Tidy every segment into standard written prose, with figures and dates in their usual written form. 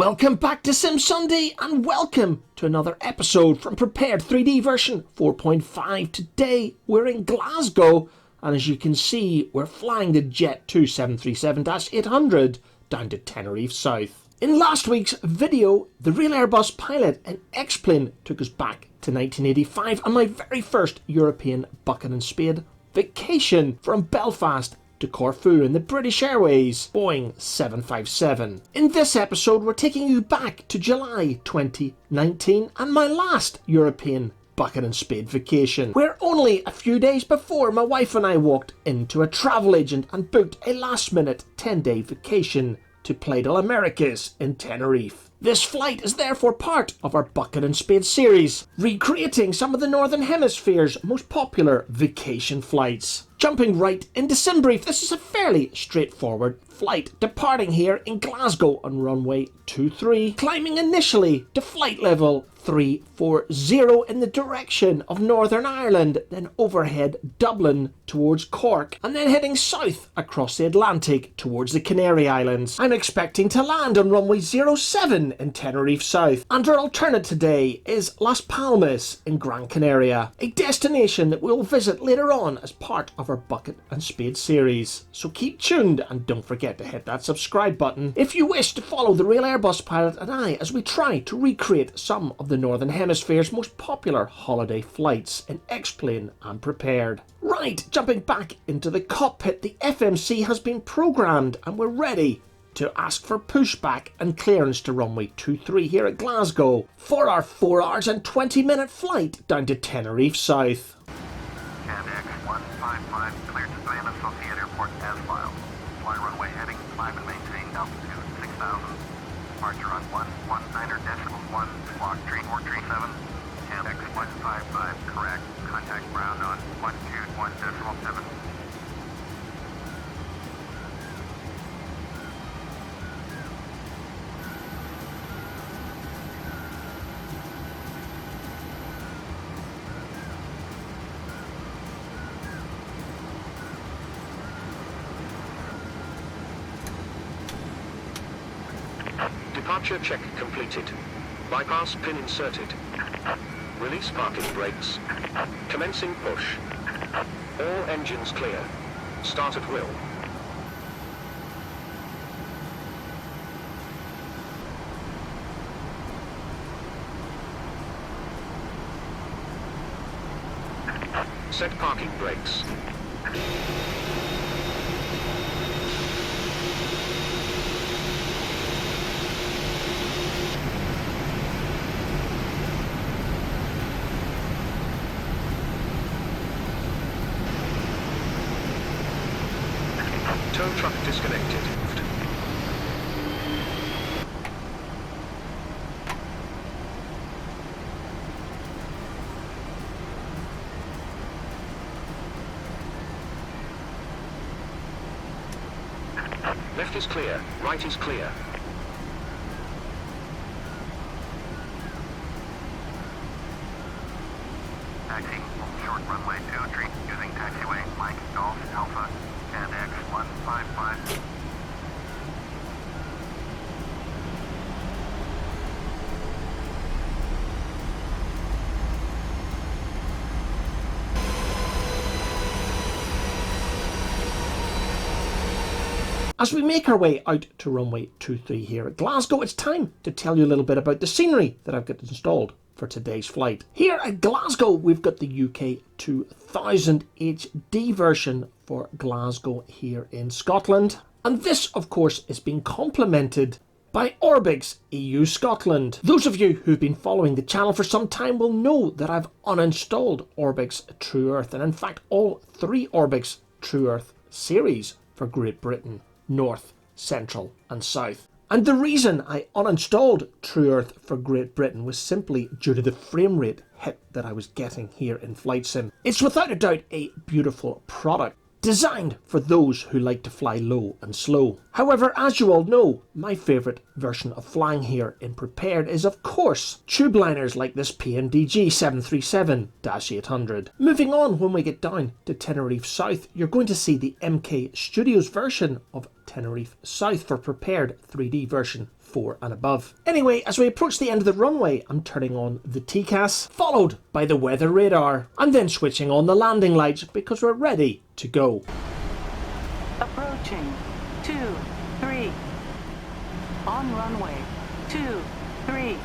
Welcome back to Sim Sunday and welcome to another episode from Prepared 3D version 4.5. Today we're in Glasgow and as you can see we're flying the Jet2 737-800 down to Tenerife South. In last week's video, the real Airbus pilot and X-plane took us back to 1985 on my very first European bucket and spade vacation from Belfast to Corfu in the British Airways Boeing 757. In this episode we're taking you back to July 2019 and my last European bucket and spade vacation, where only a few days before my wife and I walked into a travel agent and booked a last minute 10-day vacation to Playa del Americas in Tenerife. This flight is therefore part of our Bucket and Spade series, recreating some of the Northern Hemisphere's most popular vacation flights. Jumping right into sim brief, this is a fairly straightforward flight, departing here in Glasgow on runway 23, climbing initially to flight level 340 in the direction of Northern Ireland, then overhead Dublin towards Cork, and then heading south across the Atlantic towards the Canary Islands. I'm expecting to land on runway 07 in Tenerife South, and our alternate today is Las Palmas in Gran Canaria, a destination that we'll visit later on as part of our Bucket and Spade series. So keep tuned and don't forget to hit that subscribe button if you wish to follow the real Airbus pilot and I as we try to recreate some of the Northern Hemisphere's most popular holiday flights in X-plane and Prepared. Right, jumping back into the cockpit, the FMC has been programmed and we're ready to ask for pushback and clearance to runway 23 here at Glasgow for our 4 hours and 20-minute flight down to Tenerife South. NGXU cleared to stay in Associated Airport as filed. Fly runway heading 5 and maintain altitude 6,000. Departure on 119.1, squawk 3437. NGXU155 correct. Contact ground on 121.7. Departure check completed. Bypass pin inserted. Release parking brakes. Commencing push. All engines clear. Start at will. Set parking brakes. Tow truck disconnected. Left is clear, right is clear. Taxi, short runway 23, using taxiway Mike Golf Alpha. NGXU155. As we make our way out to runway 23 here at Glasgow, it's time to tell you a little bit about the scenery that I've got installed for today's flight. Here at Glasgow, we've got the UK2000 HD version for Glasgow here in Scotland. And this, of course, is being complemented by Orbox EU Scotland. Those of you who've been following the channel for some time will know that I've uninstalled Orbox True Earth, and in fact all 3 Orbox True Earth series for Great Britain, North, Central and South. And the reason I uninstalled True Earth for Great Britain was simply due to the frame rate hit that I was getting here in Flight Sim. It's without a doubt a beautiful product, designed for those who like to fly low and slow. However, as you all know, my favourite version of flying here in Prepared is of course tube liners like this PMDG 737-800. Moving on, when we get down to Tenerife South, you're going to see the MK Studios version of Tenerife South for Prepared 3D version 4 and above. Anyway, as we approach the end of the runway, I'm turning on the TCAS, followed by the weather radar, and then switching on the landing lights because we're ready to go. Approaching 23. On runway 23.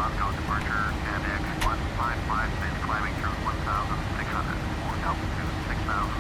Glasgow departure, NGXU is climbing through 1,600 for altitude 6,000.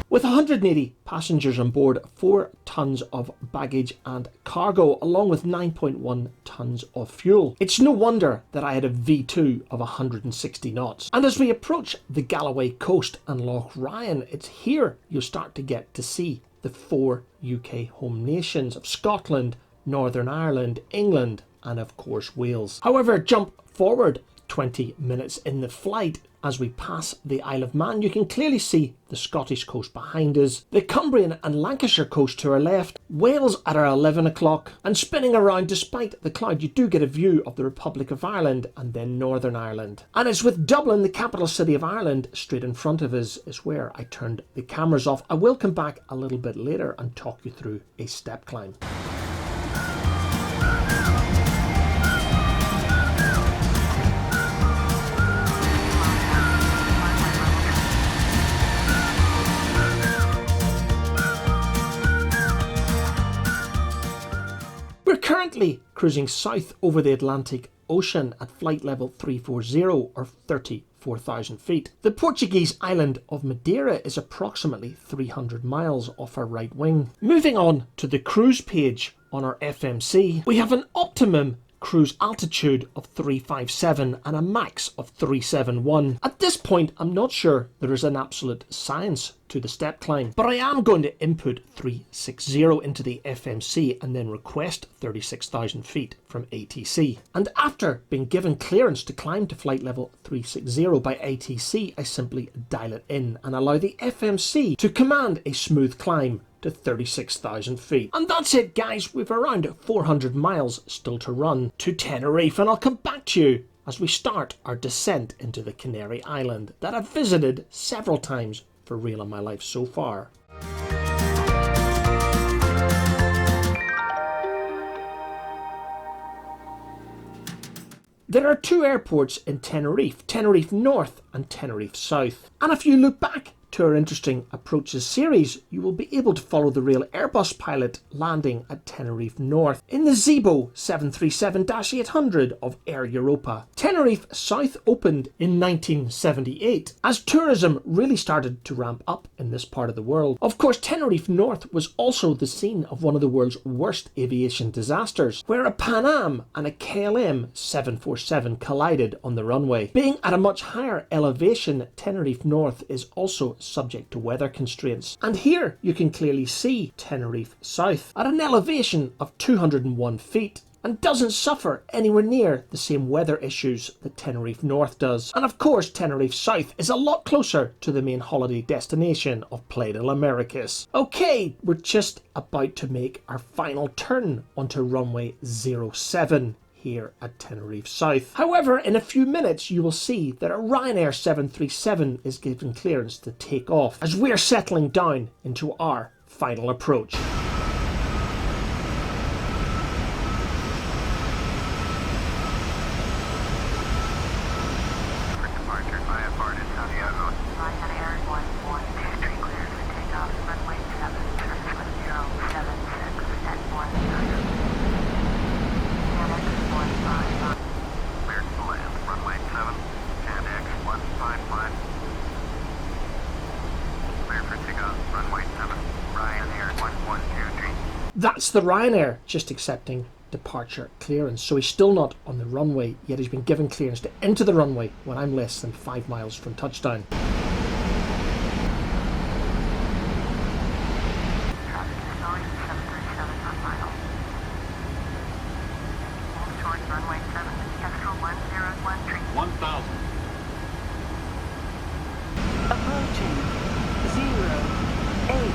With 180 passengers on board, 4 tons of baggage and cargo, along with 9.1 tons of fuel. It's no wonder that I had a V2 of 160 knots. And as we approach the Galloway coast and Loch Ryan, it's here you'll start to get to see the 4 UK home nations of Scotland, Northern Ireland, England, and of course Wales. However, jump forward 20 minutes in the flight. As we pass the Isle of Man, you can clearly see the Scottish coast behind us, the Cumbrian and Lancashire coast to our left, Wales at our 11 o'clock, and spinning around despite the cloud you do get a view of the Republic of Ireland and then Northern Ireland. And it's with Dublin, the capital city of Ireland, straight in front of us is where I turned the cameras off. I will come back a little bit later and talk you through a step climb. We're currently cruising south over the Atlantic Ocean at flight level 340 or 34,000 feet. The Portuguese island of Madeira is approximately 300 miles off our right wing. Moving on to the cruise page on our FMC, we have an optimum cruise altitude of 357 and a max of 371. At this point, I'm not sure there is an absolute science to the step climb, but I am going to input 360 into the FMC and then request 36,000 feet from ATC. And after being given clearance to climb to flight level 360 by ATC, I simply dial it in and allow the FMC to command a smooth climb to 36,000 feet. And that's it, guys. We've around 400 miles still to run to Tenerife, and I'll come back to you as we start our descent into the Canary Island that I've visited several times for real in my life so far. There are 2 airports in Tenerife, Tenerife North and Tenerife South. And if you look back to our interesting approaches series, you will be able to follow the real Airbus pilot landing at Tenerife North in the Zibo 737-800 of Air Europa. Tenerife South opened in 1978 as tourism really started to ramp up in this part of the world. Of course, Tenerife North was also the scene of one of the world's worst aviation disasters, where a Pan Am and a KLM 747 collided on the runway. Being at a much higher elevation, Tenerife North is also subject to weather constraints. And here you can clearly see Tenerife South at an elevation of 201 feet and doesn't suffer anywhere near the same weather issues that Tenerife North does. And of course, Tenerife South is a lot closer to the main holiday destination of Playa del Americas. Okay, we're just about to make our final turn onto runway 07. Here at Tenerife South. However, in a few minutes you will see that a Ryanair 737 is given clearance to take off as we're settling down into our final approach. That's the Ryanair just accepting departure clearance. So he's still not on the runway, yet he's been given clearance to enter the runway when I'm less than 5 miles from touchdown. Approaching 08.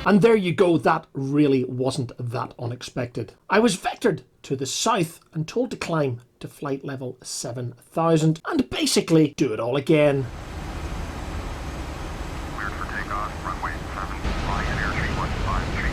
And there you go, that really wasn't that unexpected. I was vectored to the south and told to climb to flight level 7000 and basically do it all again. Cleared for takeoff, runway 7, flying in airspeed 153.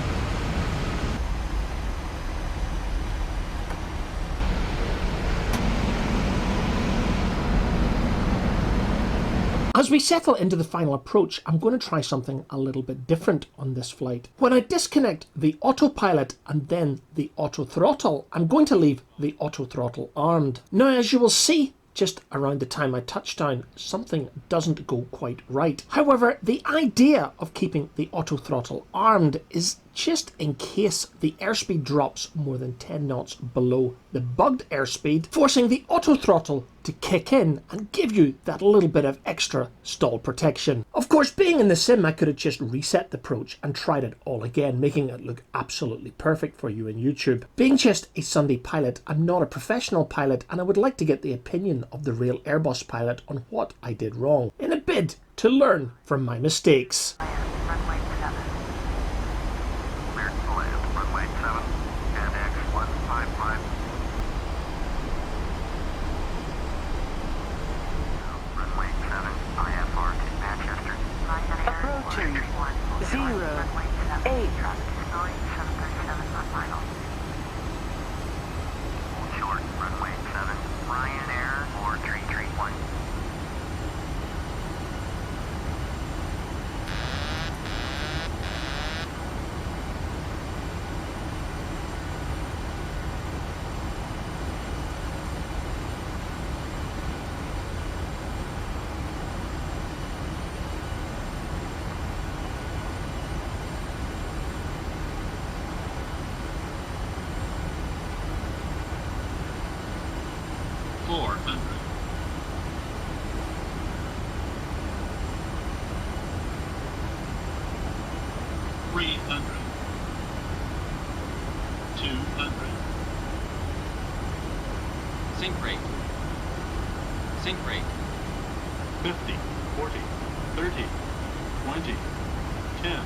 As we settle into the final approach, I'm going to try something a little bit different on this flight. When I disconnect the autopilot and then the auto throttle, I'm going to leave the auto throttle armed. Now, as you will see, just around the time I touch down, something doesn't go quite right. However, the idea of keeping the auto throttle armed is just in case the airspeed drops more than 10 knots below the bugged airspeed, forcing the auto throttle to kick in and give you that little bit of extra stall protection. Of course, being in the sim, I could have just reset the approach and tried it all again, making it look absolutely perfect for you in YouTube. Being just a Sunday pilot, I'm not a professional pilot, and I would like to get the opinion of the real Airbus pilot on what I did wrong, in a bid to learn from my mistakes. Runway 7. Cleared to land, runway 7, NGXU. Runway 7, IFR to Manchester. Approaching 08. Traffic is Boeing 737 on final. Hold short, runway 7, Ryanair 4331. Sync rate. Sync rate. 50, 40, 30, 20, 10.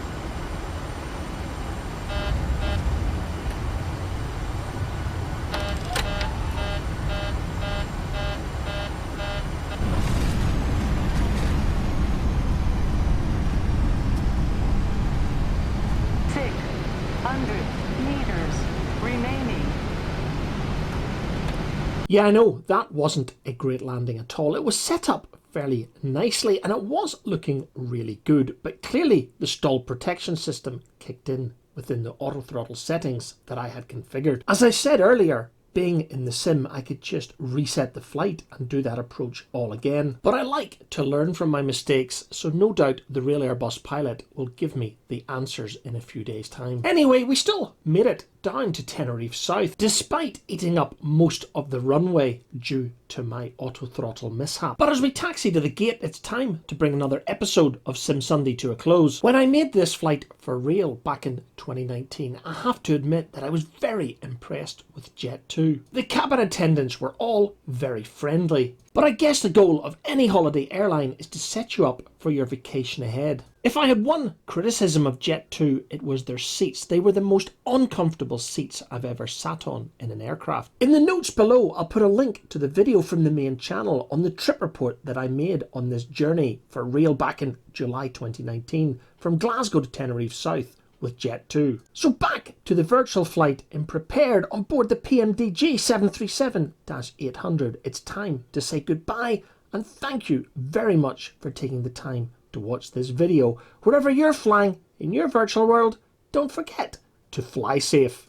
Yeah, I know, that wasn't a great landing at all. It was set up fairly nicely and it was looking really good, but clearly the stall protection system kicked in within the auto throttle settings that I had configured. As I said earlier, being in the sim, I could just reset the flight and do that approach all again. But I like to learn from my mistakes, so no doubt the real Airbus pilot will give me the answers in a few days' time. Anyway, we still made it down to Tenerife South, despite eating up most of the runway due to my auto throttle mishap. But as we taxi to the gate, it's time to bring another episode of Sim Sunday to a close. When I made this flight for real back in 2019, I have to admit that I was very impressed with Jet2. The cabin attendants were all very friendly. But I guess the goal of any holiday airline is to set you up for your vacation ahead. If I had one criticism of Jet2, it was their seats. They were the most uncomfortable seats I've ever sat on in an aircraft. In the notes below, I'll put a link to the video from the main channel on the trip report that I made on this journey for real back in July 2019 from Glasgow to Tenerife South with Jet2. So back to the virtual flight in Prepared on board the PMDG 737-800. It's time to say goodbye and thank you very much for taking the time to watch this video. Wherever you're flying in your virtual world, don't forget to fly safe.